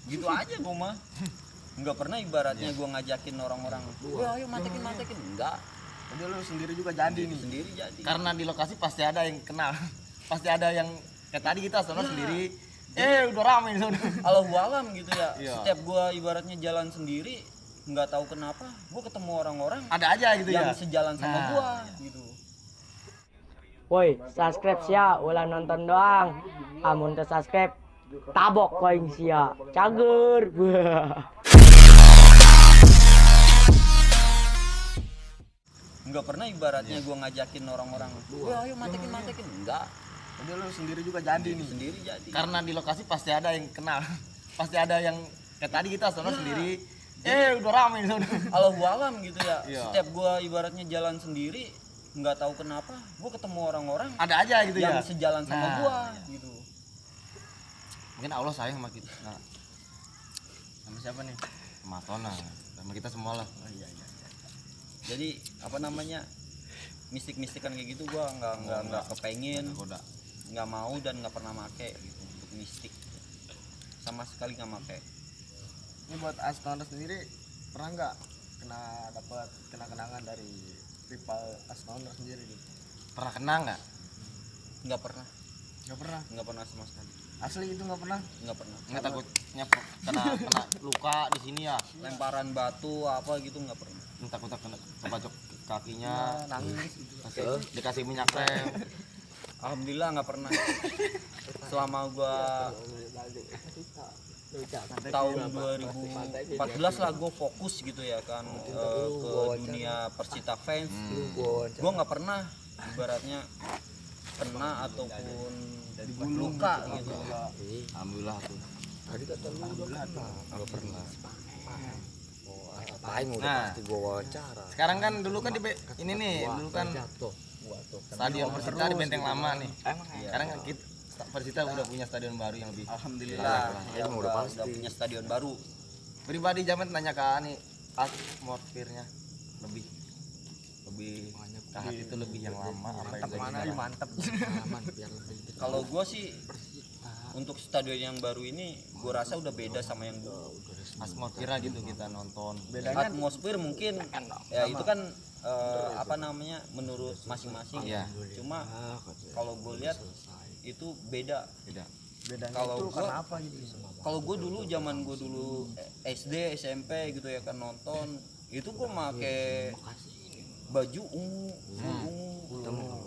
Gitu aja gue mah. Nggak pernah ibaratnya gue ngajakin orang-orang, ayo matekin, enggak. Jadi lu sendiri juga jadi nih. Sendiri jadi. Karena di lokasi pasti ada yang kenal. Pasti ada yang kayak tadi kita sono sendiri. Udah rame di sono. Allahu alam gitu ya. Iya. Setiap gue ibaratnya jalan sendiri, nggak tahu kenapa gue ketemu orang-orang Ada aja gitu yang ya. sejalan sama Nah. gue gitu. Woi, subscribe sia, ulah nonton doang. Amun teu subscribe, tabok koing sia. Cager. Nggak pernah ibaratnya gue ngajakin orang-orang, ayo matekin, enggak. Jadi lu sendiri juga jadi nih. Sendiri jadi. Karena di lokasi pasti ada yang kenal. Pasti ada yang kayak tadi kita sono sendiri. Udah rame di sono. Allahu alam gitu ya. Iya. Setiap gue ibaratnya jalan sendiri, nggak tahu kenapa gue ketemu orang-orang Ada aja gitu yang ya. sejalan sama Nah. gue gitu. Mungkin Allah sayang sama kita. Nah, Sama siapa nih? sama Tona, sama kita semua lah. Oh iya. Jadi apa namanya, mistik-mistikan kayak gitu gue nggak kepengen, Udah. nggak mau dan nggak pernah make gitu untuk mistik. Sama sekali nggak make. Ini buat Asnona sendiri pernah nggak dapat kenang-kenangan dari rival Asnona sendiri gitu? Pernah kena nggak? Nggak pernah sama sekali. Asli itu nggak pernah. Nggak pernah. Nggak takutnya kena luka di sini ya. Lemparan batu apa gitu nggak pernah. Takut kena kebacok kakinya. Nangis gitu. Dikasih minyak rem. Alhamdulillah nggak pernah. Selama gua tahun 2014 lah gue fokus gitu ya kan ke dunia Persita fans. Gue nggak pernah ibaratnya kena ataupun luka gitu. Alhamdulillah tuh. Nggak pernah. Aing udah Nah. pasti gua wawancara. Sekarang kan dulu kan ini nih, dulu kan stadion Persita di Benteng Lama nih. Sekarang kan kita Persita udah punya stadion baru yang lebih. Alhamdulillah Ya, udah pasti. udah punya stadion baru. Pribadi zaman nanya ke Ani, atmosfernya lebih ke hati itu lebih yang lama apa yang sekarang? Mantep. Kalau gue sih untuk stadion yang baru ini gue rasa udah beda sama yang dulu. Atmosfernya gitu kita nonton. Bedanya Atmosfer mungkin ya itu kan apa namanya menurut masing-masing ya. Iya. Cuma kalau gue lihat itu beda. bedanya Kalau itu gua- karena apa gitu? Kalau gue dulu zaman gue dulu SD SMP gitu ya kan nonton itu gue make baju ungu.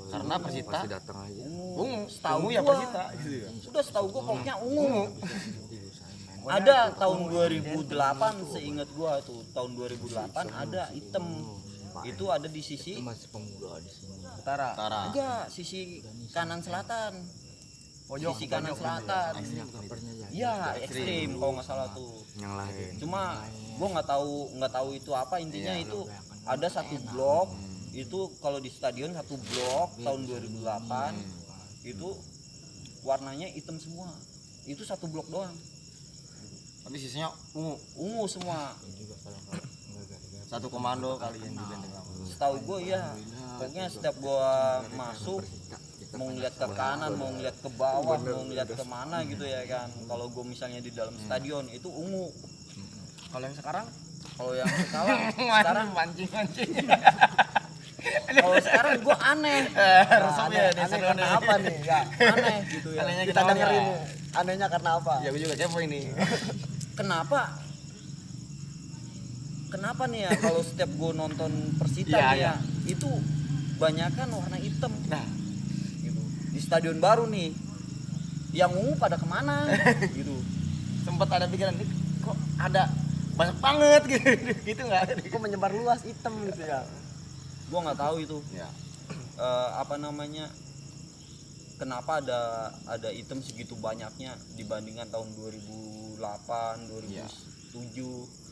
Karena Persita Pasti datang aja. ungu, Setahu ungu ya gua. Persita gitu ya. Sudah setahu gue pokoknya ungu. Ada tahun 2008 seingat gue tuh tahun 2008 ada hitam. Itu ada di sisi Masih pemuda di sini. Utara. enggak sisi kanan selatan. Pojok. Sisi kanan selatan. Kabarnya ya. Iya ekstrim kalau nggak salah tuh. Yang lain. Cuma gue nggak tahu itu apa intinya itu ada satu blok itu kalau di stadion satu blok tahun 2008 itu warnanya hitam semua itu satu blok doang Tapi sisanya ungu semua. satu komando kali yang di Benteng Lama. Setahu gue ya pokoknya setiap gue masuk mau ngeliat ke kanan mau ngeliat ke bawah mau ngeliat kemana gitu ya kan kalau gue misalnya di dalam stadion itu ungu. Kalau yang sekarang Kalau yang sekarang mancing kalau sekarang gue aneh. Resep ya di aneh seru karena nih. apa nih? Ya. Aneh gitu ya. Anehnya Kita kenapa dengerin ya? anehnya karena apa? Ya gue juga kepo ini. Kenapa nih ya kalau setiap gue nonton Persita Iya, nih iya. ya itu banyakan warna hitam Nah, gitu. Di stadion baru nih yang ungu pada kemana gitu. sempat ada pikiran nih kok ada banyak banget gitu. Gitu enggak? Kok menyebar luas hitam gitu ya? Gue nggak tahu itu Ya. apa namanya kenapa ada hitam segitu banyaknya dibandingkan tahun 2008 2007.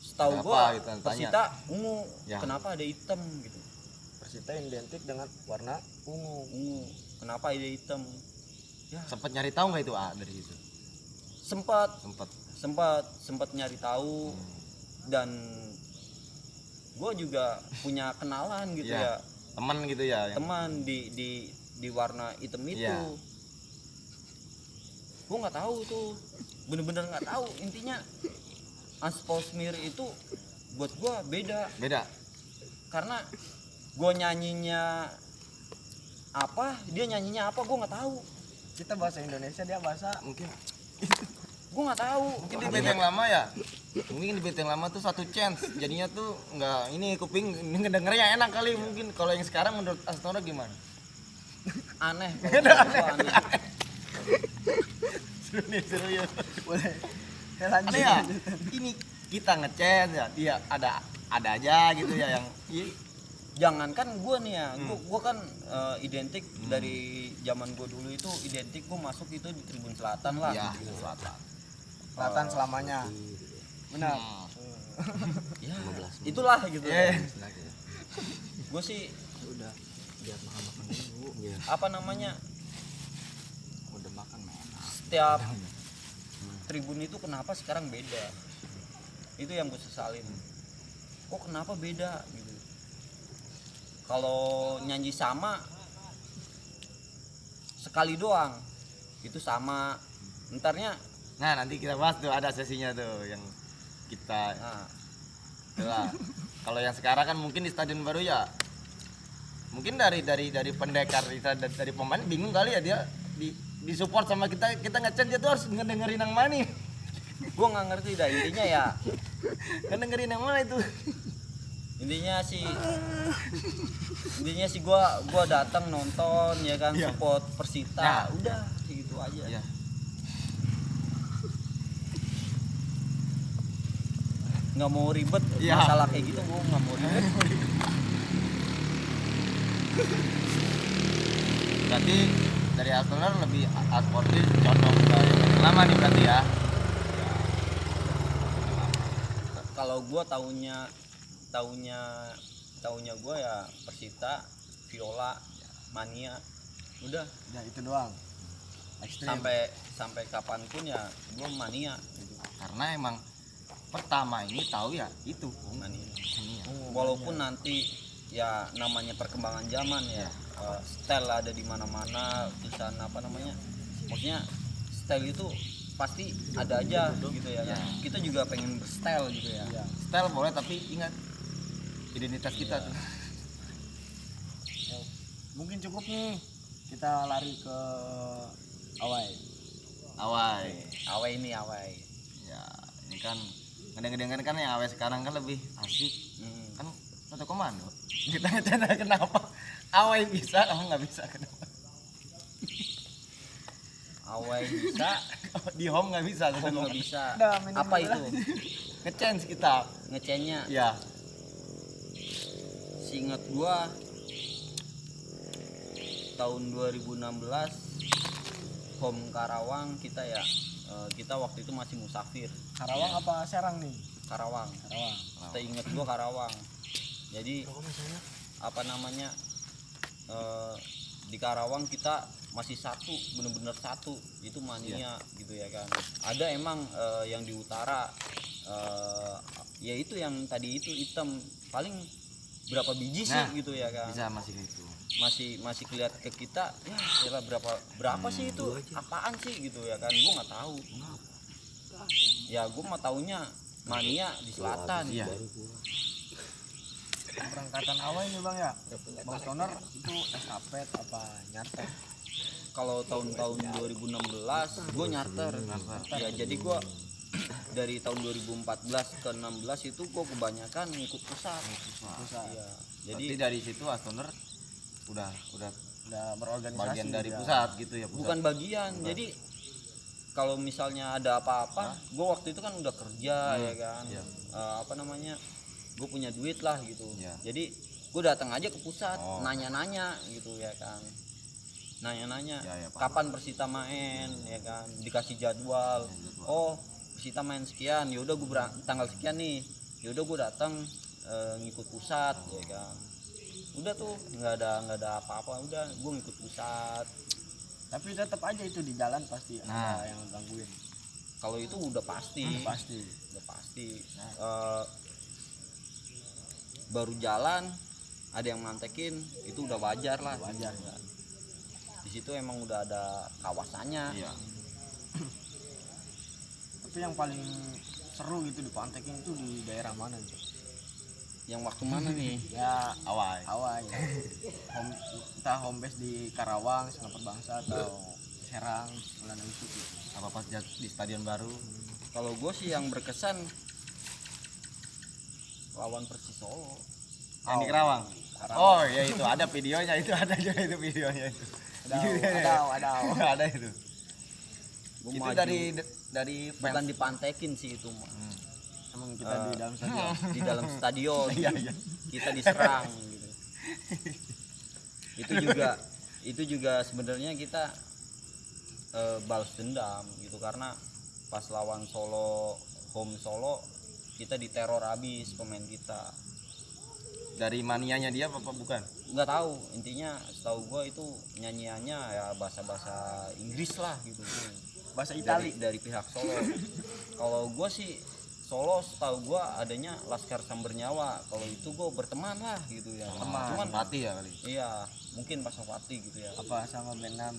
Setahu Kenapa gue gitu, tanya. Persita ungu Ya. kenapa ada hitam gitu. Persita identik dengan warna ungu. Kenapa ada hitam ya Sempat nyari tahu nggak itu dari situ? sempat Sempat. nyari tahu dan gue juga punya kenalan gitu Iya. ya Teman gitu ya. teman di warna hitam itu Iya. gue nggak tahu tuh bener-bener nggak tahu. Intinya Aspal sendiri itu buat gua beda karena gua nyanyinya apa, dia nyanyinya apa, gua nggak tahu. Kita bahasa Indonesia, dia bahasa Mungkin Gua nggak tahu. mungkin di band yang lama ya. Mungkin di band yang lama tuh satu chance. Jadinya tuh nggak ini kuping ini ngedengernya enak kali mungkin. Kalau yang sekarang menurut Astonor gimana? Aneh. Kalau gua aneh. Seru ya. boleh. Ya, lanjut. Aneh ya. Ini kita ngechance ya, dia ada aja gitu ya yang Jangankan gua nih ya, gua kan identik dari zaman gua dulu itu identik gua masuk itu di Tribun Selatan lah. ya gitu. selatan. Selatan selamanya. Benar. Ya, itulah gitu. Gue sih Udah biar makan dulu. Iya. apa namanya, Udah makan enak. setiap tribun itu kenapa sekarang beda, itu yang gue sesalin. Kok kenapa beda gitu. Kalau nyanyi sama sekali doang itu sama, entarnya Nah nanti kita bahas tuh, ada sesinya tuh yang kita nah, lah. Kalau yang sekarang kan mungkin di stadion baru ya, mungkin dari pendekar kita, dari pemain bingung kali ya, dia di support sama kita ngechat, dia tuh harus ngedengerin yang mana nih. gue nggak ngerti dah. Intinya ya, Ngedengerin yang mana itu. intinya sih gua datang nonton ya kan, Iya. support Persita. Nah. Udah gitu aja. Iya. Nggak mau ribet Iya. masalah kayak gitu, gua nggak mau ribet. Berarti dari Astonor lebih sportif, condong ke yang lama nih berarti ya. Kalau gua taunya gua ya Persita, Viola, Mania. Udah Ya itu doang. Ekstrim. sampai kapanpun ya gua Mania gitu. Karena emang pertama ini tahu ya itu Mania. ini ya. Walaupun nanti ya namanya perkembangan zaman ya, style ada di mana-mana, tulisan apa namanya, maksudnya style itu pasti ada aja gitu ya. Ya. Kita juga pengen berstyle gitu ya. Ya. Style boleh tapi ingat identitas kita tuh. Ya, mungkin cukup nih. Kita lari ke Awai. Awai. Awai. Ya, ini kan ngedeng-ngedeng kan yang awal sekarang kan lebih asik. Kan satu komando. Kita ngecanda kenapa awal bisa, kamu nggak bisa kenapa? Awai bisa, Di home nggak bisa, kok nggak bisa. Udah, minum Apa dulu itu? Ngechance kita. Ngecennya, Ya, seingat gua tahun 2016 home Karawang kita ya, kita waktu itu masih musafir. Karawang apa Serang nih? Karawang. Karawang. Kita inget gua Karawang. Jadi apa namanya, di Karawang kita masih satu, bener-bener satu, itu Mania gitu ya kan. Ada emang yang di utara, ya itu yang tadi itu hitam, paling berapa biji sih Nah, gitu ya kan. bisa masih gitu. Masih kelihatan ke kita ya, kira berapa sih itu, apaan sih gitu ya kan. Gua nggak tahu ya, gua mah taunya Mania di selatan. Iya. Perangkatan Awai nih Bang ya. Bang Stoner itu estafet apa nyarter? Kalau tahun-tahun 2016 gue nyarter. Ya jadi gue dari tahun 2014 ke 16 itu gue kebanyakan ngikut pusat. Iya. Jadi Jadi dari situ Astonor udah Udah berorganisasi. bagian dari juga. pusat gitu ya, pusat. bukan bagian. Jadi kalau misalnya ada apa-apa, gue waktu itu kan udah kerja ya kan. Iya. Apa namanya? Gue punya duit lah gitu. Iya. Jadi gue datang aja ke pusat, Oh. nanya-nanya gitu ya kan. Nanya-nanya Ya, ya, Pak. kapan Persita main ya kan, dikasih jadwal. Oh, Persita main sekian, ya udah gue tanggal sekian nih. Ya udah gue datang ngikut pusat ya kan. Udah tuh nggak ada apa-apa, udah gue ngikut pusat. Tapi tetap aja itu di jalan pasti Nah. ada yang gangguin. Kalau itu udah pasti. Pasti. Udah pasti. Baru jalan ada yang mantekin, itu udah wajar lah. Wajar. Di situ emang udah ada kawasannya. Iya. Tapi yang paling seru gitu di Pantekin itu di daerah mana gitu? Yang waktu mana nih? Ya Awal. awal ya. Entah home base di Karawang, Singapura Bangsa atau Serang, Melana Yusuf gitu. Apa pas di stadion baru? Kalau gue sih yang berkesan lawan Persis Solo. Yang di Kerawang. Oh ya itu ada videonya, itu ada juga itu videonya itu. Ada. Ada itu. Gua Itu maju. dari bukan fans. dipantekin sih itu mah. Emang kita di dalam stadion. Di dalam stadion. Iya, iya. Kita diserang gitu. Itu juga sebenarnya kita balas dendam gitu, karena pas lawan Solo, home Solo, kita diteror habis pemain kita. Dari manianya dia apa bukan? Nggak tahu, intinya setahu gue itu nyanyiannya ya bahasa-bahasa Inggris lah gitu. Bahasa dari, Itali. dari pihak Solo. Kalau gue sih Solo setahu gue adanya Laskar Sambernyawa. Kalau itu gue berteman lah gitu ya. Cuman mati ya kali. iya mungkin pas Sopati gitu ya. Apa sama Benam?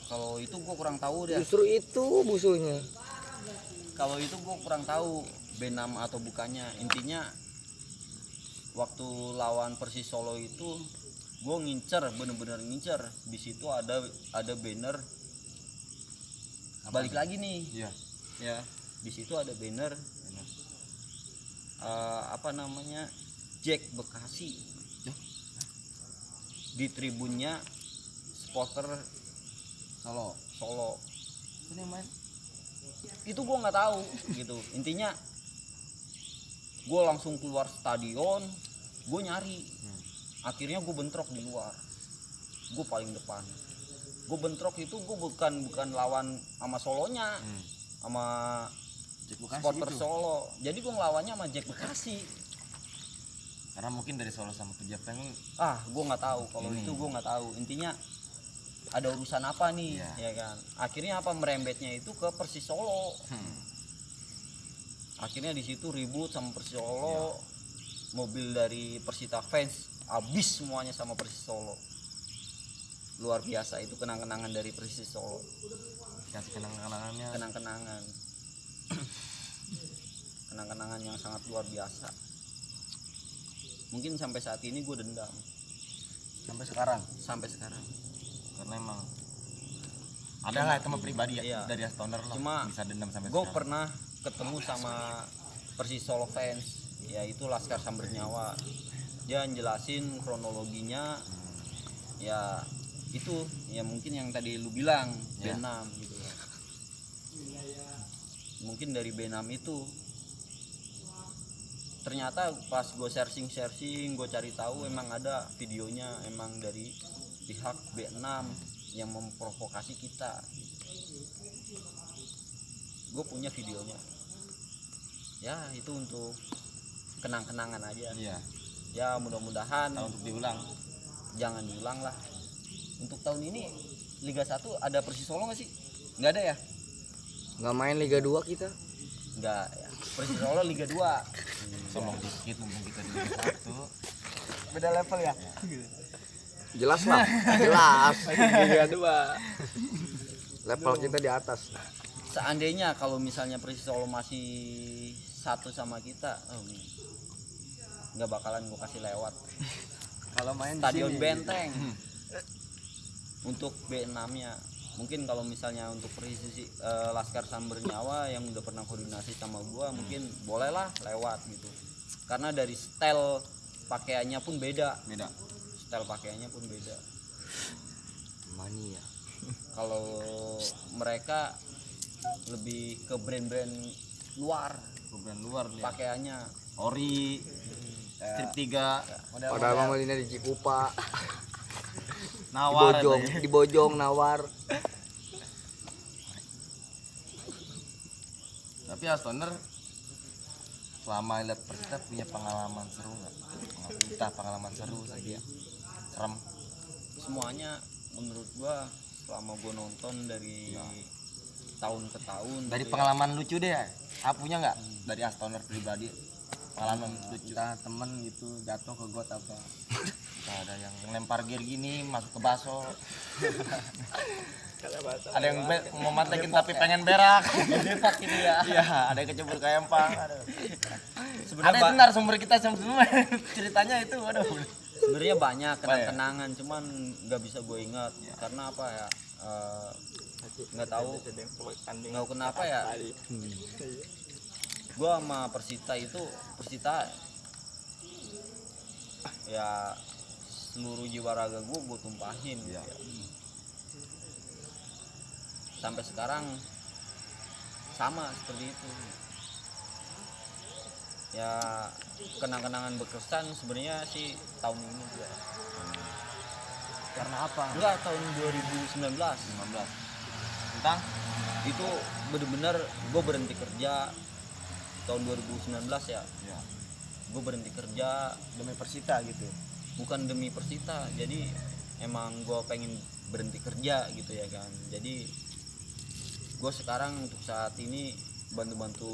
Kalau itu gue kurang tahu deh. Justru itu musuhnya. Kalau itu gue kurang tahu Benam atau bukannya. Intinya waktu lawan Persis Solo itu gue ngincer, bener-bener ngincer. Di situ ada banner. Balik lagi nih. Iya. Ya, di situ ada banner. Apa namanya? Jack Bekasi. Di tribunnya supporter Solo. Ini main. Itu gue nggak tahu gitu. Intinya gue langsung keluar stadion, gue nyari. Akhirnya gue bentrok di luar. Gue paling depan. Gue bentrok itu gue bukan lawan sama Solonya, sama supporter itu. Solo. Jadi gue ngelawannya sama Jack Bekasi. Karena mungkin dari Solo sama Pejaten Gue nggak tahu. Kalau itu gue nggak tahu. Intinya ada urusan apa nih, ya kan? Akhirnya apa merembetnya itu ke Persis Solo. Akhirnya di situ ribut sama Persis Solo. Mobil dari Persita fans habis semuanya sama Persis Solo. Luar biasa itu kenang-kenangan dari Persis Solo. kasih kenang-kenangannya. Kenang-kenangan. Kenang-kenangan yang sangat luar biasa. Mungkin sampai saat ini gue dendam. Sampai sekarang. Sampai sekarang. Karena emang ada lah teman pribadi ya Iya. dari Astoner lah Cuma bisa dendam sampai gue sekarang. pernah ketemu sama Persis Solo fans, yaitu Laskar Sambernyawa. Dia jelasin kronologinya, ya itu ya mungkin yang tadi lu bilang Ya. Benam gitu ya. Mungkin dari Benam itu ternyata pas gue searching gue cari tahu emang ada videonya, emang dari pihak B6 yang memprovokasi kita. Gue punya videonya. Ya itu untuk kenang-kenangan aja. Iya. Ya mudah-mudahan Kalau untuk diulang jangan diulang lah. Untuk tahun ini Liga 1 ada Persis Solo nggak sih? Nggak ada ya? Nggak main Liga 2 kita. Nggak ya. Persis Solo Liga 2. sombong dikit mumpung kita di Liga 1. Beda level ya. Jelas lah, jelas. Liga 2. Level kita di atas. Seandainya kalau misalnya Persis Solo masih satu sama kita, nggak bakalan gue kasih lewat. Kalau main di Stadion sini. Benteng. Untuk B6-nya. Mungkin kalau misalnya untuk Persis Laskar Sambernyawa yang udah pernah koordinasi sama gua, mungkin bolehlah lewat gitu. Karena dari style pakaiannya pun beda. Style pakaiannya pun beda. Mania. Kalau mereka lebih ke brand-brand luar Bukan luar nih. pakaiannya. Ori, Strip 3, Padahal mah belinya di Cikupa, nawar di Bojong nawar. Tapi Astoner selama lihat Persita punya pengalaman seru nggak? Entah pengalaman seru saja, serem. Semuanya menurut gua selama gua nonton dari tahun ke tahun Dari gitu ya. pengalaman lucu deh, punya nggak dari Astoner pribadi pengalaman lucu? Entah temen gitu jatuh ke got apa. Entah ada yang lempar gear gini masuk ke baso. Ada yang mau mantekin tapi pengen berak. Depak ini ya. Iya, ada yang kecebur kayak empang. Aduh. Sebenarnya Ada itu narasumber kita semua ceritanya itu, aduh. sebenarnya banyak kenang-kenangan, cuman nggak bisa gue ingat karena apa ya? Nggak tahu kenapa ya. Gue sama Persita ya seluruh jiwa raga gue tumpahin gitu ya. Sampai sekarang sama seperti itu ya. Kenang-kenangan berkesan sebenarnya sih tahun ini juga. Karena apa? Enggak, tahun 2019 Tentang itu bener-bener gue berhenti kerja tahun 2019 ya. Gue berhenti kerja Demi Persita gitu. bukan demi Persita, jadi emang gue pengen berhenti kerja gitu ya kan. Jadi gue sekarang untuk saat ini bantu-bantu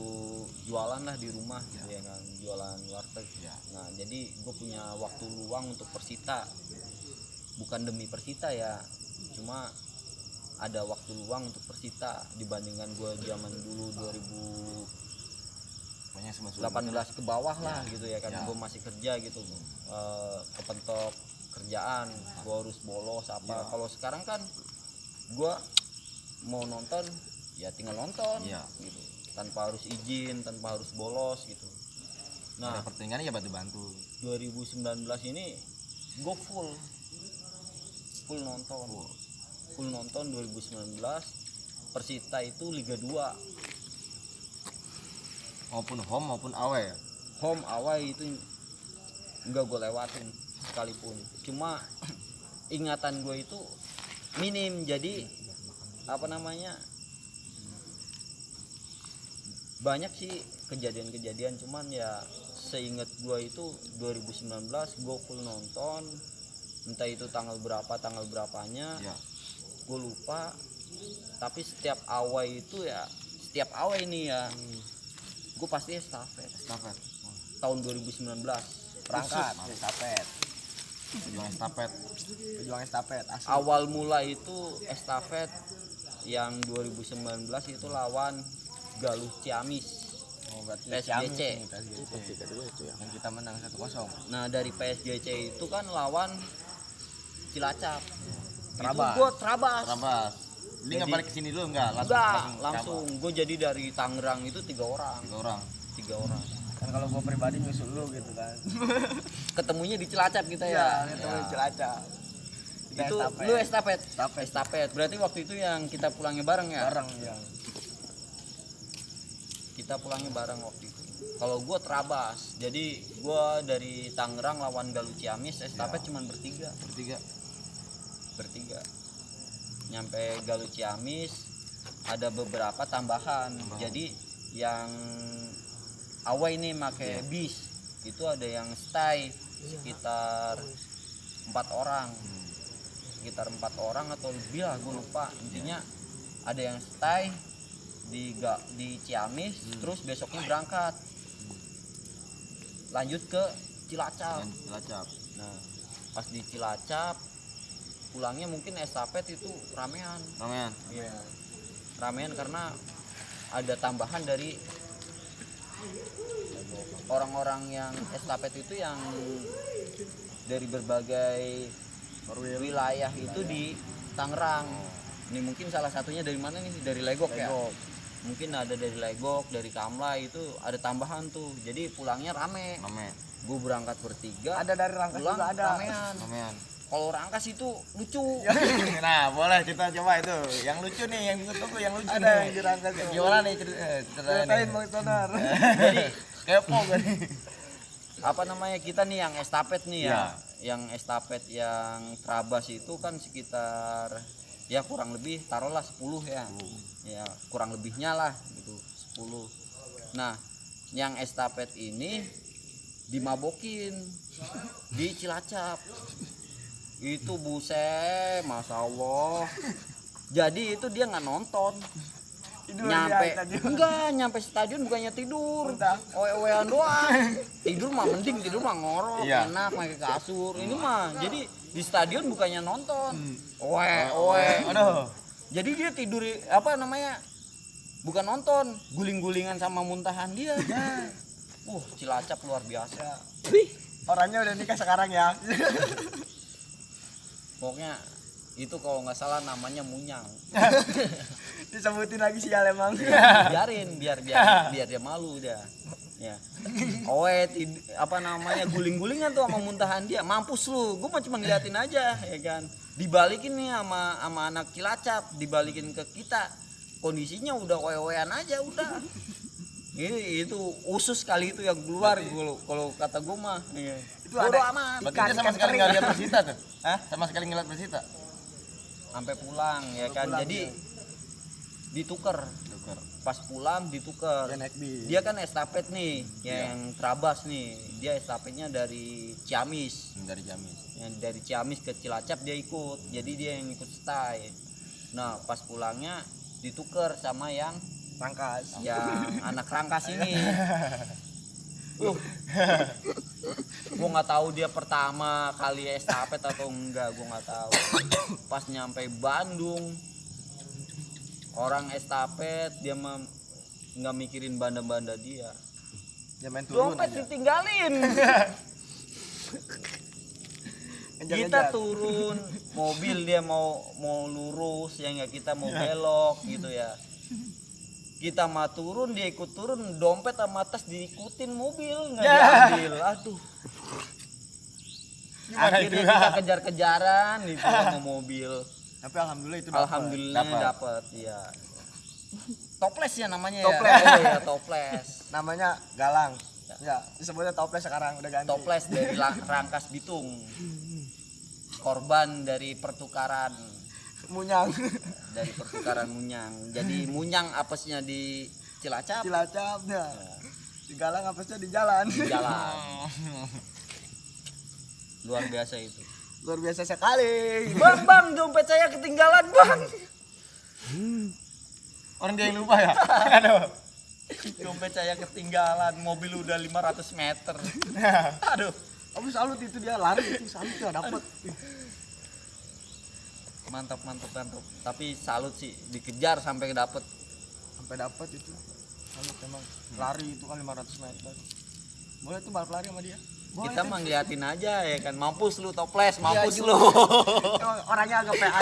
jualan lah di rumah gitu ya kan, jualan warteg ya. Nah jadi gue punya waktu luang untuk Persita, bukan demi Persita ya, cuma ada waktu luang untuk Persita dibandingkan gue zaman dulu 2018 ke bawah lah gitu ya kan. Gue masih kerja gitu, kepentok kerjaan, gue harus bolos apa. Kalau sekarang kan gue mau nonton ya tinggal nonton gitu, tanpa harus izin, tanpa harus bolos gitu. Nah pertandingannya ya bantu-bantu. 2019 ini gue full nonton 2019. Persita itu Liga 2 Maupun home maupun away ya. home away itu enggak gue lewatin sekalipun, cuma ingatan gue itu minim. Jadi apa namanya, banyak sih kejadian-kejadian, cuman ya seingat gue itu 2019 gue full nonton, entah itu tanggal berapanya gue lupa. Tapi setiap away itu ya, setiap away ini ya gue pasti estafet. Tahun 2019 Berangkat estafet. Pejuang estafet Asli. awal mula itu estafet yang 2019 itu lawan Galuh Ciamis. Berarti PSGC. Yang kita menang 1-0. Nah dari PSGC itu kan lawan Cilacap. Trabas. Itu gue Trabas. Ini nggak balik ke sini dulu nggak? Langsung gue jadi dari Tangerang itu 3 orang. Kan kalau gue pribadi nyusul lu gitu kan. Ketemunya di Cilacap kita ya. Itu Cilacap. Kita Itu lu estafet. Berarti waktu itu yang kita pulangnya bareng ya? bareng ya. Kita pulangnya bareng waktu itu. Kalau gue Trabas, jadi gue dari Tangerang lawan Galuh Ciamis estafet cuman bertiga. Nyampe Galuh Ciamis ada beberapa tambahan. Jadi yang away ini make bis itu ada yang stay sekitar 4 orang. Sekitar 4 orang atau lebih lah, gue lupa. Intinya ada yang stay di Ciamis, terus besoknya berangkat lanjut ke Cilacap. Nah pas di Cilacap pulangnya mungkin estafet itu ramean. Iya, ramean karena ada tambahan dari orang-orang yang estafet itu yang dari berbagai wilayah itu di Tangerang. Ini mungkin salah satunya dari mana nih? Dari Legok ya. Mungkin ada dari Legok, dari Kamlay, itu ada tambahan tuh. Jadi pulangnya rame. Gue berangkat bertiga. Ada dari Rangkas pulang juga ada. ramean. Kalau Rangkas itu lucu. Nah, boleh kita coba itu. Yang lucu nih, yang tunggu yang lucu Ada nih. yang di Rangkas tuh. Gimana nih ceritanya? Ceritain Bang Tonar. Jadi Kepo kan? apa namanya, kita nih yang estafet nih ya. Yang estafet yang Trabas itu kan sekitar ya kurang lebih taruhlah 10 ya. Ya, kurang lebihnya lah gitu, 10. Nah, yang estafet ini dimabokin di Cilacap. Itu buset, Masya Allah. Jadi itu dia nggak nonton. Nyampe stadion bukannya tidur, oe-oean doang. Tidur mah ngorok, enak pakai kasur. Ini mah jadi di stadion bukannya nonton, oe. Aduh. Jadi dia tidur apa namanya, bukan nonton, guling-gulingan sama muntahan dia. Cilacap luar biasa. Orangnya udah nikah sekarang ya. Pokoknya itu kalau nggak salah namanya Munyang. Disebutin lagi sial emang. Biarin biar dia malu dia. Ya. Apa namanya, guling-gulingan tuh sama muntahan dia. Mampus lu, gue cuma ngeliatin aja ya kan. Dibalikin nih sama anak Cilacap, dibalikin ke kita. Kondisinya udah oe-oean aja udah. Itu usus kali itu yang keluar kalau kata gue mah. Iya. Itu Bodo ada amat. Berarti dia sama sekali nggak lihat Persita tuh? Hah? Sama sekali nggak lihat Persita? Sampai pulang ya kan. pulang, Jadi ya. ditukar. Pas pulang ditukar. Dia naik bis. Dia kan estafet nih, yang Trabas nih. Dia estafetnya dari Ciamis. Dari Jamis. Yang dari Ciamis ke Cilacap dia ikut. Jadi dia yang ikut stay. Nah, pas pulangnya ditukar sama yang Rangkas. anak Rangkas ini. Gua nggak tahu dia pertama kali estafet atau enggak, gua nggak tahu. Pas nyampe Bandung, orang estafet dia nggak mikirin banda-banda dia. Dia main turun Dompet aja. ditinggalin. Kita turun mobil, dia mau lurus ya nggak, kita mau belok gitu ya. Kita mah turun, dia ikut turun, dompet sama tas diikutin mobil nggak diambil. Aduh. Akhirnya kita kejar-kejaran itu sama mobil. Tapi alhamdulillah itu dapet. Alhamdulillah dapat ya. Toples ya namanya Toples. ya. Oh ya, toples. Namanya Galang. Ya, disebutnya toples sekarang udah ganti. Toples dari Rangkas Bitung. Korban dari pertukaran Munyang. dari pertukaran Munyang. Jadi Munyang apesnya di Cilacap, Cilacap ya. Di Galang apesnya di jalan. di jalan. Luar biasa itu. Luar biasa sekali. Bang, dompet saya ketinggalan, Bang. Orang dia yang lupa ya? Aduh. Dompet saya ketinggalan, mobil udah 500 meter. Aduh. Kamu salut itu, dia lari itu salut ya dapet. Mantap. Tapi salut sih, dikejar sampai dapet. Sampai dapet itu. Salut emang. Lari itu kan 500 meter. Boleh tuh balap lari sama dia. Boleh Kita tuh. mah ngeliatin aja ya kan. Mampus lu toples, mampus Iya, lu. Emang orangnya agak PA.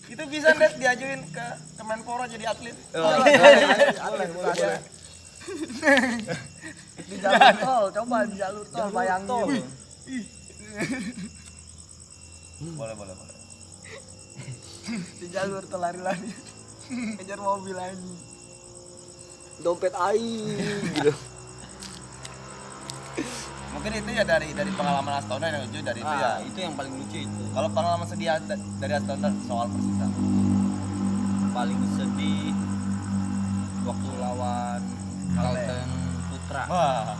Itu bisa deh diajuin ke Kemenpora jadi atlet. Boleh. Di jalur tol, coba di jalur tol bayangin. Boleh. Di jalur tol lari-lari. Kejar mobil lagi. Dompet aing gitu. Mungkin itu ya dari pengalaman Astonda yang lucu dari itu ya. Itu yang paling lucu itu. Kalau pengalaman sedih dari Astonda soal Persita. Paling sedih waktu lawan Kalteng Putra. Wah,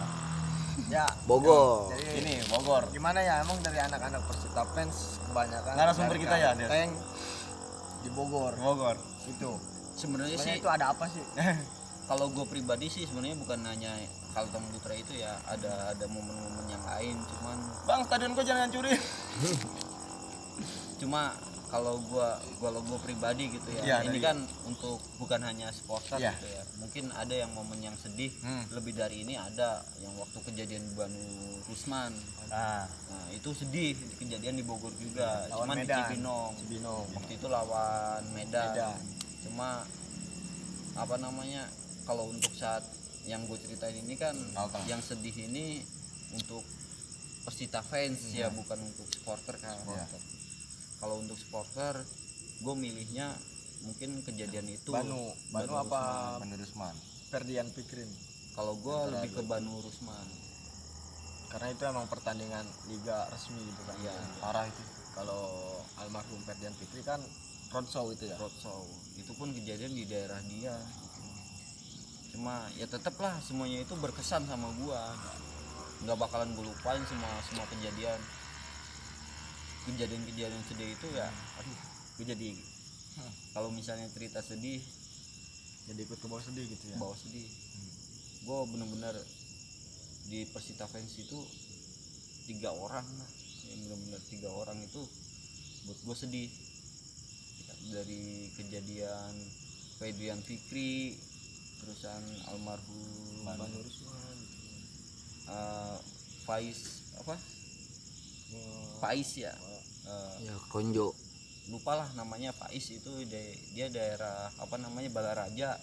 Ya, Bogor. jadi ini Bogor. gimana ya, emang dari anak-anak Persita fans kebanyakan Narasumber dari kita ya, Des. Kalteng di Bogor. Bogor. Itu. Sebenarnya Sebenarnya sih itu ada apa sih? kalau gue pribadi sih sebenarnya bukan hanya Kalteng Putra itu ya, ada momen-momen yang lain, Bang, stadion gua jangan hancurin. cuma kalau gue pribadi gitu ya, Iya, ini dari- kan untuk bukan hanya supporter Iya. gitu ya, mungkin ada yang momen yang sedih lebih dari ini, ada yang waktu kejadian Banu Rusman. Nah, Nah itu sedih, kejadian di Bogor juga, Lawan cuman di Medan. Cibinong waktu itu lawan Medan. Medan. Cuma apa namanya, kalau untuk saat yang gue ceritain ini kan Kalteng. yang sedih ini untuk Persita fans ya, bukan untuk supporter kan. Iya. Kalau untuk supporter gue milihnya mungkin kejadian itu Banu apa Rusman. Ferdian Fikrin? kalau gue lebih ke Banu Rusman. Karena itu emang pertandingan liga resmi gitu kan. Iya. Parah itu. Kalau almarhum Ferdian Fikri kan roadshow itu ya. Roadshow itu pun kejadian di daerah dia gitu. Cuma ya tetep lah, semuanya itu berkesan sama gua, nggak bakalan gue lupain semua kejadian sedih itu ya. Aduh, gue jadi kalau misalnya cerita sedih Jadi ikut ke bawah sedih gitu ya. bawa sedih. Gue bener-bener di Persita fans itu 3 orang lah, yang bener-bener 3 orang itu buat gue sedih. dari kejadian Febrian Fikri, terusan almarhum Banu Rusman, Faiz apa? Faiz ya. Ya konjo. Lupa lah namanya, Faiz itu dia daerah apa namanya Balaraja.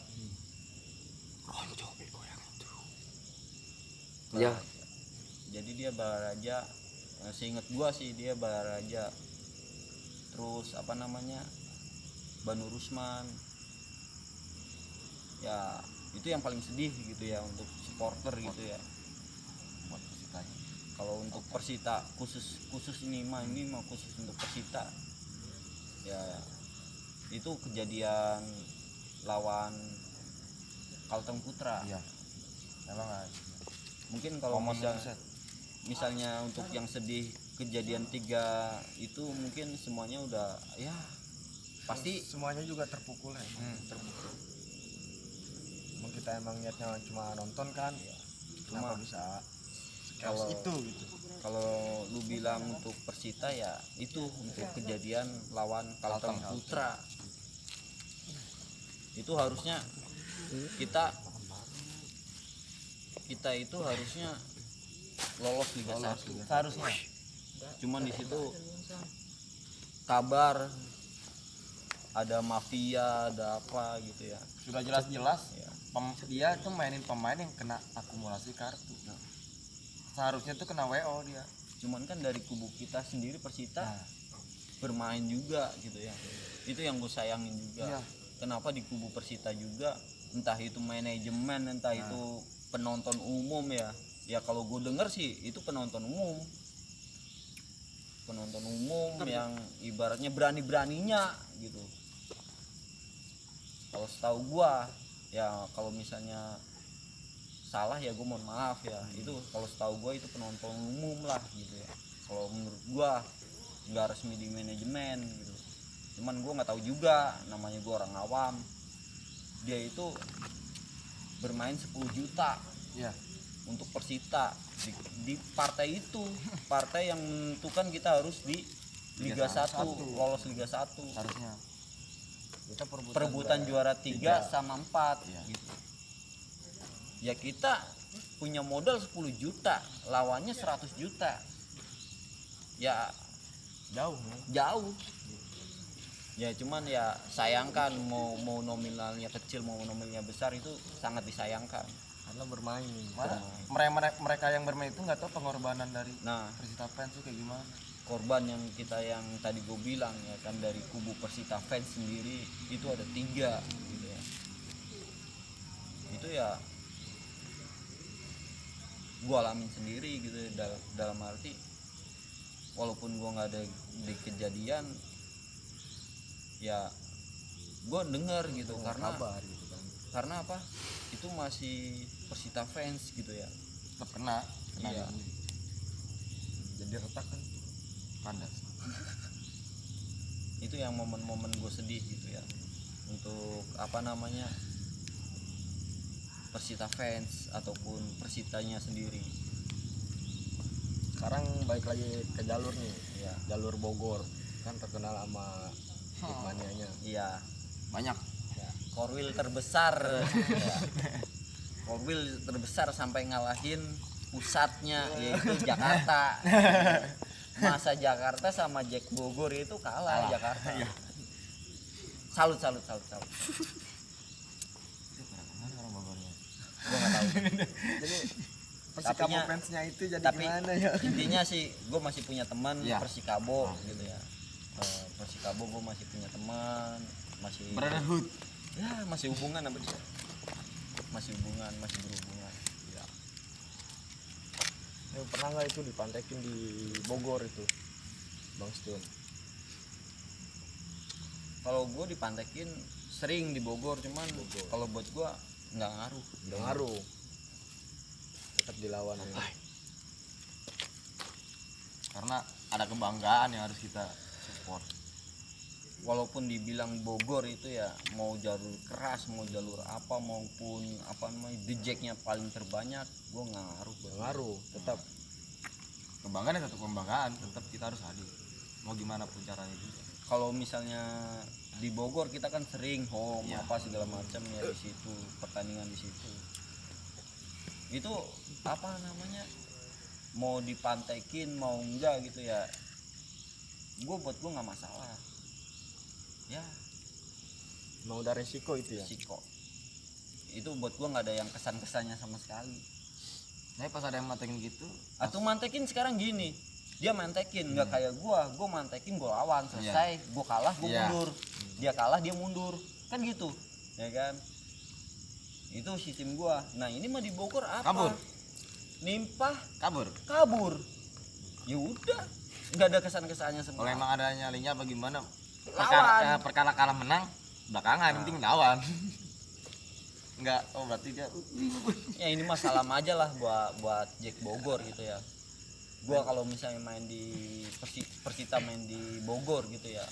Konjo bego yang itu. Ya. Jadi dia Balaraja, seingat gua sih dia Balaraja. Terus apa namanya Banu Rusman. Ya itu yang paling sedih gitu ya untuk supporter gitu ya. buat Persitanya. Kalau untuk Persita khusus ini mah khusus untuk Persita. Ya itu kejadian lawan Kalteng Putra. Iya. Memang Mungkin kalau momen misalnya untuk yang sedih kejadian 3 itu mungkin semuanya udah ya pasti semuanya juga terpukul ya. Terpukul. Emang kita emang niatnya cuma nonton kan, Cuma kenapa bisa kalau itu gitu. kalau lu bilang untuk Persita ya itu untuk kejadian lawan Kalteng Putra itu harusnya kita itu harusnya lolos Liga 1 seharusnya. cuman di situ kabar ada mafia ada apa gitu ya. Sudah jelas-jelas Ya. dia tuh mainin pemain yang kena akumulasi kartu. Seharusnya tuh kena WO dia. Cuman kan dari kubu kita sendiri Persita Nah. bermain juga gitu ya, itu yang gue sayangin juga. Iya. Kenapa di kubu Persita juga entah itu manajemen entah itu penonton umum ya kalau gue denger sih itu penonton umum yang ibaratnya beraninya gitu. Kalau setahu gue ya kalau misalnya salah ya gue mohon maaf ya, itu kalau setahu gue itu penonton umum lah gitu ya. Kalau menurut gue nggak resmi di manajemen gitu, cuman gue nggak tahu juga, namanya gue orang awam. Dia itu bermain 10 juta Iya. untuk Persita di partai itu, partai yang menentukan kita harus di Liga 1, lolos Liga 1. Harusnya. Kita Perebutan juara 3 sama 4 Iya. gitu. Ya kita punya modal 10 juta, lawannya 100 juta. Ya jauh. jauh. Ya cuman ya sayangkan mau nominalnya kecil mau nominalnya besar itu sangat disayangkan. Karena bermain. Mereka yang bermain itu nggak tahu pengorbanan dari Nah, Persita fans itu kayak gimana. korban yang tadi gue bilang ya kan dari kubu Persita fans sendiri itu ada 3 gitu ya. Itu ya gue alamin sendiri gitu dalam arti walaupun gue nggak ada di kejadian ya gue denger gitu karena Kabar gitu kan. karena apa itu masih Persita fans gitu ya. Tetap kena Iya. Jadi retak kan. kandas. Itu yang momen-momen gue sedih gitu ya untuk apa namanya Persita fans ataupun Persitanya sendiri. Sekarang balik lagi ke jalur nih, Ya jalur Bogor kan terkenal sama Hikmanianya. iya Banyak. Korwil terbesar ya. Korwil terbesar sampai ngalahin pusatnya yaitu Jakarta. Masa Jakarta sama Jack Bogor itu kalah. Jakarta. Salut. Gue nggak tahu. Jadi Persikabo Tapinya- fansnya itu jadi tapi gimana ya? intinya sih gue masih punya teman Iya. Persikabo gitu ya. Persikabo gue masih punya teman masih Brotherhood. ya masih hubungan sama dia, masih berhubungan ya. Pernah nggak itu dipantekin di Bogor itu, Bang Stun? Kalau gue dipantekin sering di Bogor cuman kalau buat gue nggak ngaruh. Udah ngaruh. Tetap dilawan ya. Karena ada kebanggaan yang harus kita support. Walaupun dibilang Bogor itu ya mau jalur keras mau jalur apa maupun apa namanya dejeknya paling terbanyak gue nggak ngaruh. Udah ngaruh, tetap. Kebanggaan ya satu kebanggaan, tetap kita harus hadir. Mau gimana pun caranya juga. kalau misalnya di Bogor kita kan sering home apa segala macam ya di situ, pertandingan di situ. Itu apa namanya? Mau dipantekin mau enggak gitu ya. Buat gue nggak masalah. Ya, Emang udah resiko itu ya. resiko. Itu buat gue nggak ada yang kesan-kesannya sama sekali. Tapi pas ada yang mantekin gitu, Atau mantekin sekarang gini, dia mantekin nggak kayak gue mantekin gue lawan selesai, gue kalah gue Iya. mundur, dia kalah dia mundur, kan gitu, ya kan? Itu sistem gue. Nah ini mah di Bogor apa? Kabur. Nimpah kabur. ya udah, nggak ada kesan-kesannya Kalau semua. emang ada nyalinya apa gimana? Lawan. Perkara kalah menang belakangan, yang penting lawan. Enggak, oh berarti dia Ya ini mah salam aja lah buat Jack Bogor gitu ya. Gua kalau misalnya main di Persita main di Bogor gitu ya,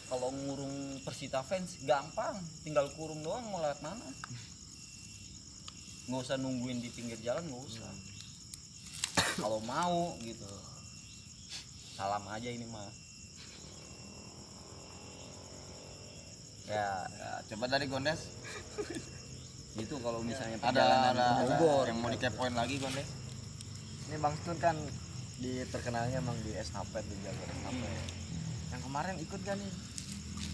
kalau ngurung Persita fans gampang, tinggal kurung doang, mau lewat mana, nggak usah nungguin di pinggir jalan, nggak usah. Kalau mau gitu salam aja ini mah ya. coba dari Gondes Itu kalau misalnya ada perjalanan ke Bogor yang mau dikepoin lagi Gondes. Ini Bang Stun kan terkenalnya emang di estafet, di jalur estafet. Yang kemarin ikut gak nih?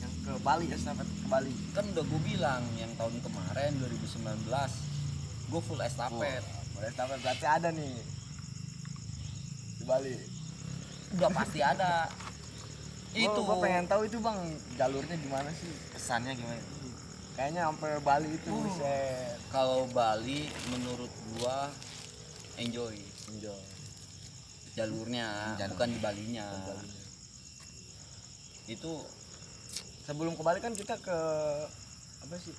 Yang ke Bali, estafet ke Bali. kan udah gue bilang yang tahun kemarin 2019 gue full estafet. Boleh estafet berarti ada nih di Bali. Udah pasti ada. Itu Gue pengen tahu itu Bang, jalurnya gimana sih? Kesannya gimana? Kayaknya sampai Bali itu buset. kalau Bali menurut gua enjoy jalurnya, bukan di Balinya. Itu Sebelum ke Bali kan kita ke apa sih?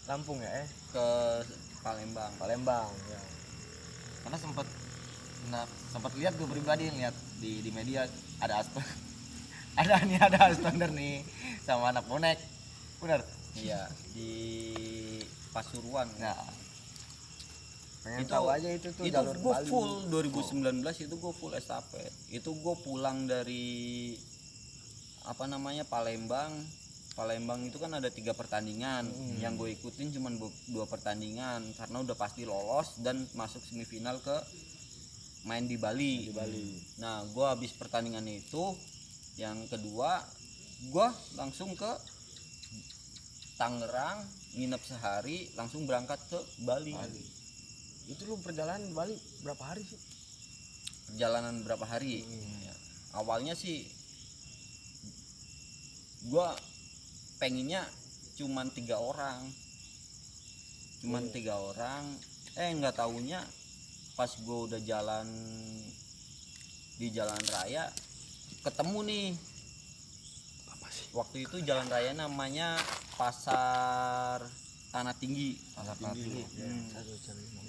Lampung ya, ke Palembang. Palembang ya. Karena sempat lihat gue pribadi lihat di media ada Aston. ada Astonder nih sama anak bonek. Benar. Iya, di Pasuruan. Nah, Pengen Itu- tahu aja itu tuh Itu jalur gue Bali. full 2019 itu gue full estafet. Itu gue pulang dari apa namanya Palembang itu kan ada 3 pertandingan. Yang gue ikutin cuma 2 pertandingan karena udah pasti lolos dan masuk semifinal ke main di Bali. Nah gue habis pertandingan itu, yang kedua gue langsung ke Tangerang, nginep sehari, langsung berangkat ke Bali. Itu lu perjalanan di Bali berapa hari sih? Perjalanan berapa hari? Ya, awalnya sih gua pengennya cuman 3 orang, nggak taunya pas gua udah jalan di jalan raya ketemu nih. Waktu itu jalan raya namanya Pasar Tanah Tinggi.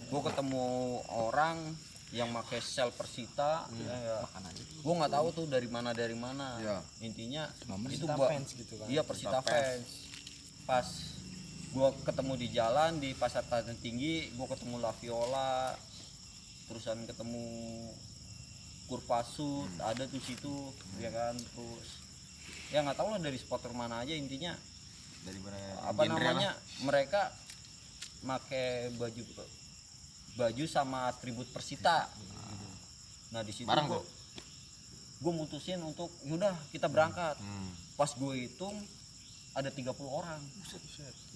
Gue ketemu orang yang pakai sel Persita, gue nggak tahu tuh dari mana. Iya. Intinya itu Persita gua, fans gitu kan. iya Persita fans. Pas gue ketemu di jalan di Pasar Tanah Tinggi, gue ketemu La Viola, terusan ketemu Kurpasut, ada tuh situ, ya kan. Terus ya nggak tahu lah dari supporter mana aja, intinya dari apa namanya mereka make baju sama atribut Persita. Nah di situ Bareng tuh? gue mutusin untuk yaudah kita berangkat. Pas gue hitung ada 30 orang.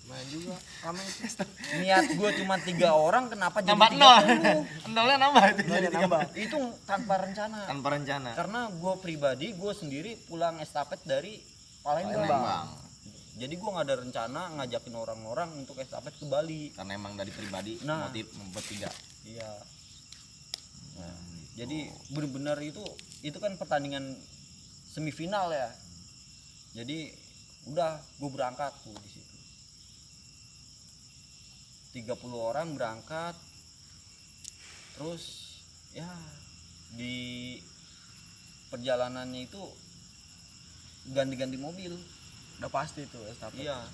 Main juga ramai itu. Niat gue cuma 3 orang, kenapa jadi nambah 30? nolnya nambah itu jadi nambah. Itu tanpa rencana. tanpa rencana. Karena gue pribadi, gue sendiri pulang estafet dari Palembang. Palembang. Jadi gue nggak ada rencana ngajakin orang-orang untuk estafet ke Bali. Karena emang dari pribadi Nah. motif membuat 3. Iya. Nah, jadi benar-benar itu kan pertandingan semifinal ya. Jadi udah gue berangkat tuh di situ. 30 orang berangkat. Terus ya di perjalanannya itu ganti-ganti mobil. Udah pasti tuh estafet. Iya.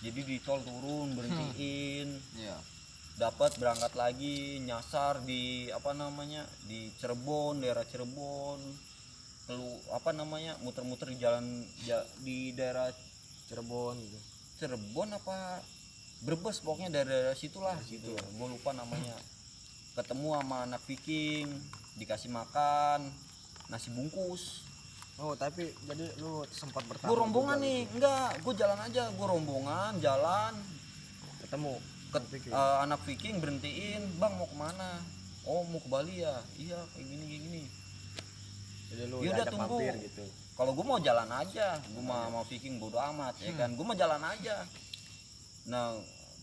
Jadi di tol turun, berhentiin. Iya. Dapat berangkat lagi, nyasar di apa namanya, di Cirebon, daerah Cirebon, apa namanya muter-muter di jalan di daerah Cirebon gitu. Cirebon apa Brebes, pokoknya daerah situlah gitu. Gue lupa namanya. Ketemu sama anak Viking, dikasih makan nasi bungkus. Oh tapi jadi lu sempat bertahan. Gue rombongan juga nih, gitu. enggak, gue jalan aja, gue rombongan jalan. Ketemu Viking. Anak Viking berhentiin, bang mau kemana? Oh mau ke Bali ya, iya kayak gini. Jadi lu Yaudah, diajak tunggu. mampir gitu. Kalau gue mau jalan aja, gue mau Viking bodo amat ya kan, gue mau jalan aja. Nah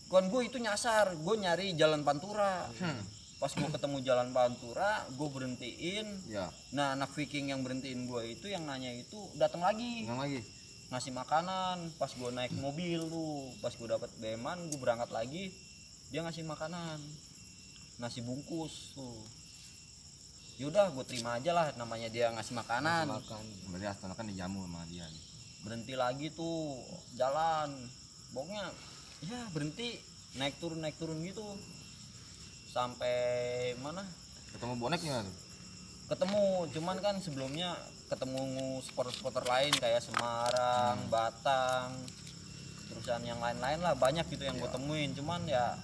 kan gue itu nyasar, gue nyari jalan Pantura. Pas gue ketemu jalan Pantura, gue berhentiin. Ya, Nah anak Viking yang berhentiin gue itu, yang nanya itu datang lagi yang lagi. ngasih makanan. Pas gue naik mobil tuh, pas gue dapet beman, gue berangkat lagi, dia ngasih makanan nasi bungkus tuh. Yaudah gue terima aja lah, namanya dia ngasih makanan. Makan. Berarti Astana kan dijamu sama dia. Berhenti lagi tuh jalan, pokoknya ya berhenti, naik turun gitu sampai mana Ketemu bonek gimana tuh? ketemu. Cuman kan sebelumnya ketemu supporter lain kayak Semarang, Batang, terusan yang lain-lain lah, banyak gitu yang gue temuin. Cuman ya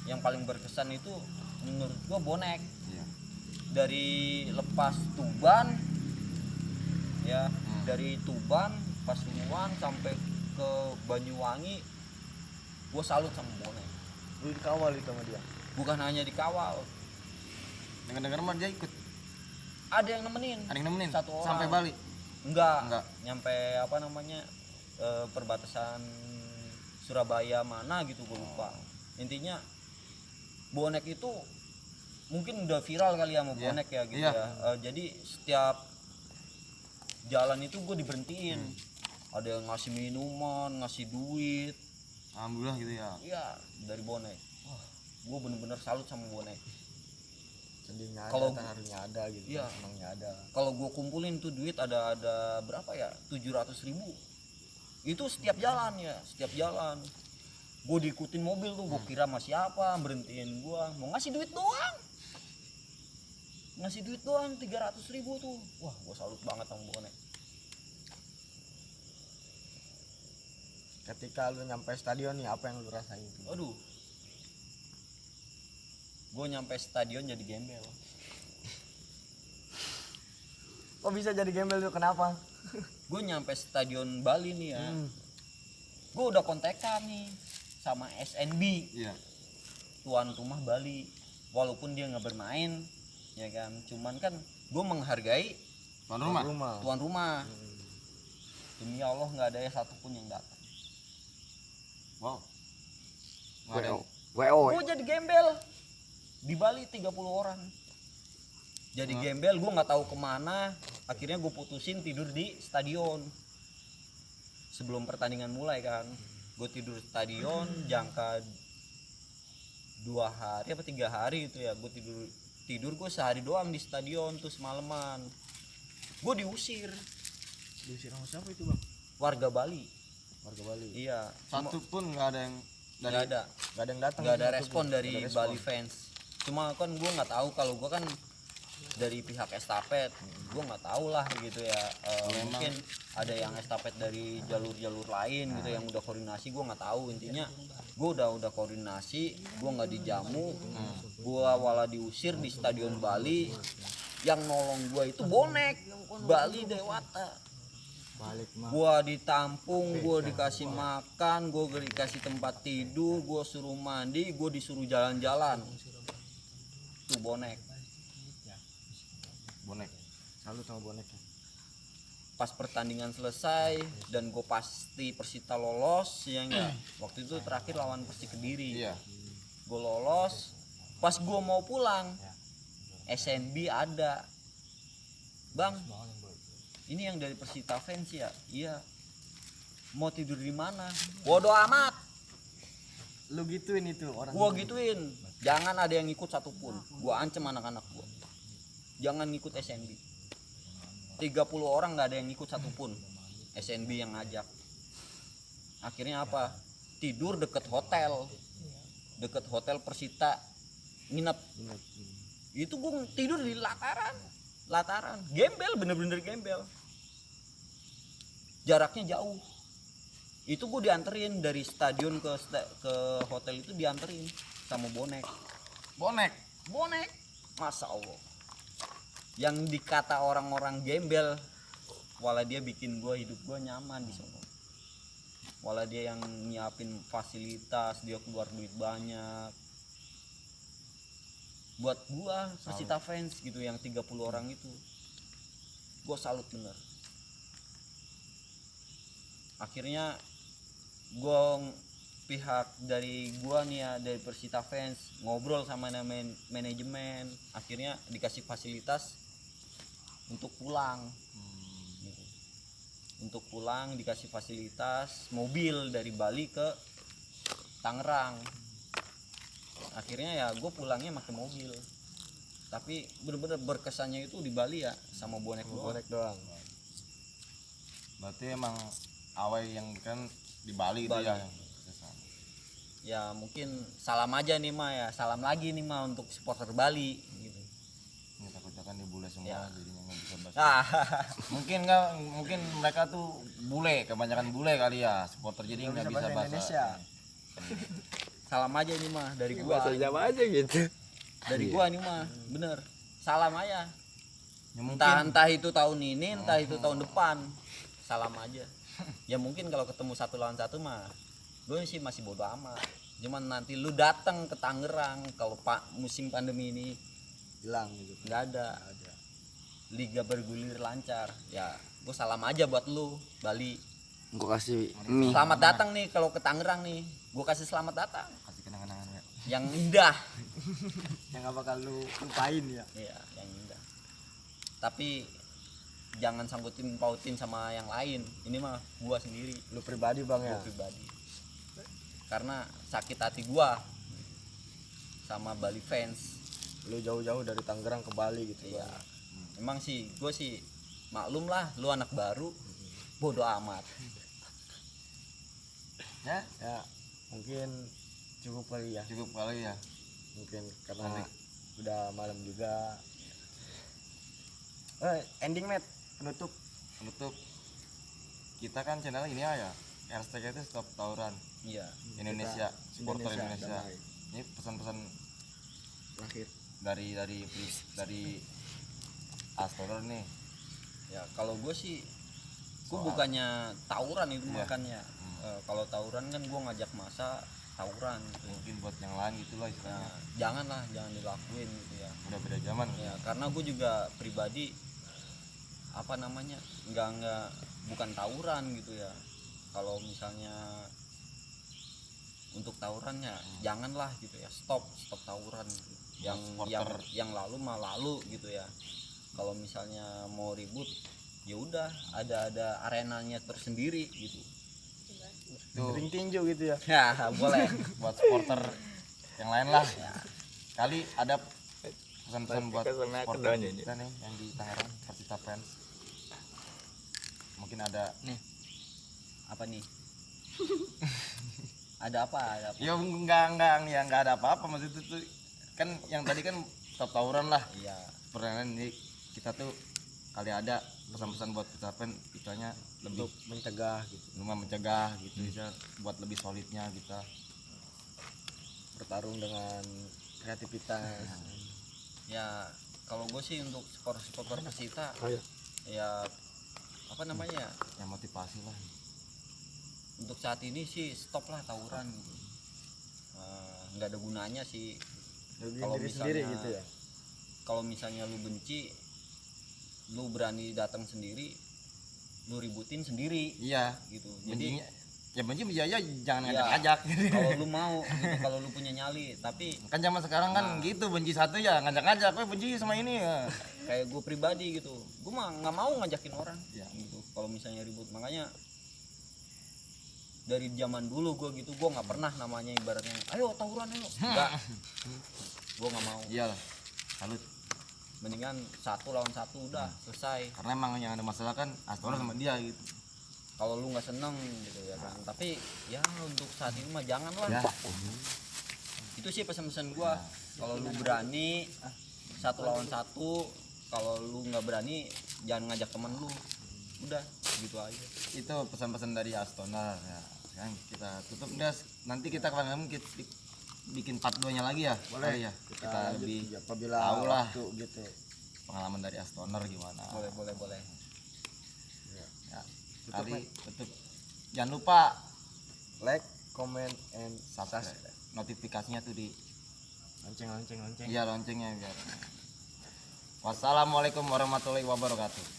yang paling berkesan itu menurut gue bonek. Iya. Dari lepas Tuban ya, dari Tuban Pasuruan sampai ke Banyuwangi, gue salut sama bonek. Lu dikawal itu sama dia. Bukan hanya dikawal, Dengar-dengar mah dia ikut. ada yang nemenin. Ada yang nemenin Satu orang. sampai Bali. Enggak. Nyampe apa namanya perbatasan Surabaya mana gitu, gue lupa. Intinya bonek itu mungkin udah viral kali ya sama bonek ya gitu Iya. ya. Jadi setiap jalan itu gue diberhentiin. Ada yang ngasih minuman, ngasih duit. Alhamdulillah gitu ya. Iya, dari bonek. Wah, gue bener-bener salut sama bonek. Sedihnya ada, Kalau- terharunya ada gitu. Iya. Senangnya ada. Kalau gue kumpulin tuh duit ada berapa ya, 700.000 itu setiap jalan ya, setiap jalan gue diikutin mobil tuh. Gue kira sama siapa, berhentiin gue mau ngasih duit doang, 300.000 tuh. Wah, gue salut banget sama bonek. Ketika lu nyampe stadion nih, apa yang lu rasain tuh? Aduh, gue nyampe stadion jadi gembel. Kok bisa jadi gembel tuh, kenapa? Gue nyampe stadion Bali nih ya, gue udah kontekan nih sama SNB, Iya. tuan rumah Bali. Walaupun dia nggak bermain ya kan, cuman kan gue menghargai Tuan rumah. tuan rumah. Demi Allah nggak ada satupun yang datang. Wow. Nggak ada. WO. Gue jadi gembel di Bali 30 orang. Jadi gembel, gue nggak tahu kemana. Akhirnya gue putusin tidur di stadion. Sebelum pertandingan mulai kan, gue tidur di stadion jangka 2 hari apa 3 hari itu ya. Gue tidur gue sehari doang di stadion tuh semalaman. Gue diusir Diusir sama siapa itu, Bang? warga Bali. Warga Bali. Iya, Satu pun nggak ada yang nggak ada. Gak ada yang datang. Nggak ada satu respon pun. dari Nggak ada respon. Bali fans. Cuma kan gue nggak tahu, kalau gue kan dari pihak estafet, gue nggak tahu lah gitu ya. Mungkin ada yang estafet dari jalur-jalur lain gitu yang udah koordinasi, gue nggak tahu. Intinya gue udah koordinasi, gue nggak dijamu, gue wala diusir di stadion Bali. Yang nolong gue itu bonek Bali Dewata. Balik mah. Gua ditampung, gua dikasih makan, gua dikasih tempat tidur, gua suruh mandi, gua disuruh jalan-jalan. Tuh bonek. bonek. Salut sama boneknya. Pas pertandingan selesai dan gue pasti Persita lolos ya enggak. Waktu itu terakhir lawan Persik Kediri. Iya. Gue lolos. Pas gue mau pulang, SNB ada. Bang, ini yang dari Persita fans ya? Iya. Mau tidur di mana? Bodoh amat. Lu gituin itu orang. Gua gituin, jangan ada yang ikut satupun. Gua ancam anak-anak gua, jangan ngikut SNB. 30 orang nggak ada yang ikut satupun. SNB yang ngajak. Akhirnya apa? Tidur deket hotel Persita, nginep. Itu gua tidur di lataran lataran, gembel, bener-bener gembel, jaraknya jauh. Itu gue dianterin dari stadion ke hotel, itu dianterin sama bonek, Masya Allah. Yang dikata orang-orang gembel, walau dia bikin gue, hidup gue nyaman di sana. Walau dia yang nyiapin fasilitas, dia keluar duit banyak buat gua Persita fans gitu, yang 30 orang itu gua salut bener. Akhirnya gua pihak dari gua nih ya, dari Persita fans, ngobrol sama manajemen, akhirnya dikasih fasilitas untuk pulang gitu. Untuk pulang dikasih fasilitas mobil dari Bali ke Tangerang. Akhirnya ya gue pulangnya pakai mobil, tapi bener-bener berkesannya itu di Bali ya, sama bonek doang. Berarti emang awal yang kan di Bali, itu ya yang berkesan. Ya mungkin salam aja nih mah ya, salam lagi nih mah untuk supporter Bali gitu. Ini takutnya kan di bule semua Ya. jadinya nggak bisa bahasa. Ah, Mungkin mereka tuh bule, kebanyakan bule kali ya supporter, jadi nggak bisa bahasa Indonesia. salam aja nih mah dari gua. Jawa aja gitu. Dari gua nih mah, bener. Salam aja. Ya, mungkin Entah itu tahun ini, entah itu tahun depan. Salam aja. Ya mungkin kalau ketemu 1 lawan 1 mah gue sih masih bodo amat. Cuman nanti lu datang ke Tangerang kalau musim pandemi ini Hilang gitu. nggak ada. Liga bergulir lancar. Ya, gue salam aja buat lu Bali. Gua kasih mie. Selamat datang nih kalau ke Tangerang nih. Gue kasih selamat datang kasih kenangan-kenangan ya. yang indah. Yang gak bakal lu lupain ya. Iya, yang indah. Tapi jangan sangkutin pautin sama yang lain. Ini mah gua sendiri, Lu pribadi bang ya. gua pribadi. Karena sakit hati gua sama Bali fans. Lu jauh-jauh dari Tangerang ke Bali gitu. Iya. Bang. Emang sih gua sih maklum lah, lu anak baru, bodo amat. Ya, Ya mungkin cukup kali ya. cukup kali ya. Mungkin karena udah malam juga. Ending Matt, penutup. Penutup, kita kan channel ini ya, hashtag itu stop tawuran Iya. Indonesia, supporter Indonesia. damai. Ini pesan-pesan Terakhir. dari Astor nih. Ya kalau gua sih gua Soal- bukannya tawuran itu Iya. makannya. Kalau tawuran kan gua ngajak masa tawuran gitu. Mungkin buat yang lain gitulah istilahnya. Nah, jangan dilakuin gitu ya. Udah beda zaman. Ya karena gue juga pribadi apa namanya nggak bukan tawuran gitu ya. Kalau misalnya untuk tawurannya janganlah gitu ya, stop tawuran gitu. Supporter. yang lalu mah lalu gitu ya. Kalau misalnya mau ribut ya udah ada arenanya tersendiri gitu. Tuh, Ring tinju gitu ya. Ya boleh. buat supporter yang lain lah. Kali ada pesan-pesan buat Kesana supporter keduanya kita nih yang di Tangerang, Persita fans. Mungkin ada Apa nih? Ada apa? ya enggak ada apa-apa, maksud itu tuh kan yang tadi kan stop tawuran lah. Iya. Pertanyaan ini kita tuh kali ada pesan-pesan buat Persita fans, kitanya lebih Untuk mencegah gitu. lumayan mencegah gitu, bisa buat lebih solidnya kita. Bertarung dengan kreativitas. Ya kalau gue sih untuk supporter Persita Oh, iya. ya apa namanya ya, Yang motivasi lah. untuk saat ini sih stop lah tawuran gitu. Nggak ada gunanya sih Rugiin kalau diri sendiri misalnya- gitu ya. kalau misalnya lu benci, lu berani datang sendiri, lu ributin sendiri Iya, gitu. jadi Jadi benci aja jangan ya, ngajak-ngajak. kalau lu mau gitu, kalau lu punya nyali, tapi Kan zaman sekarang kan gitu, benci satu ya ngajak-ngajak, benci sama ini ya. kayak gue pribadi gitu, gue mah nggak mau ngajakin orang Iya. gitu kalau misalnya ribut. Makanya dari zaman dulu gue gitu, gue nggak pernah namanya ibaratnya ayo tawuran ayo, enggak, gue nggak mau. Iyalah, salut. Mendingan 1 lawan 1 udah selesai. Karena emang yang ada masalah kan Astora sama dia gitu. Kalau lu nggak seneng gitu ya kan, tapi ya untuk saat ini mah jangan lah. Ya. Itu sih pesan-pesan gue. Kalau lu berani 1 lawan 1 kalau lu nggak berani jangan ngajak temen lu, udah gitu aja. Itu pesan-pesan dari Astoner ya. Sekarang kita tutup deh. Nanti kita kapan-kapan bikin part 2 nya lagi ya. Boleh. Ya. Kita lebih apabila tahu lah waktu gitu. pengalaman dari Astoner gimana. Boleh. Ya. Tutup, Tutup. Jangan lupa Like, comment, and subscribe. subscribe. Notifikasinya tuh di Lonceng. iya loncengnya biar. Wassalamualaikum warahmatullahi wabarakatuh.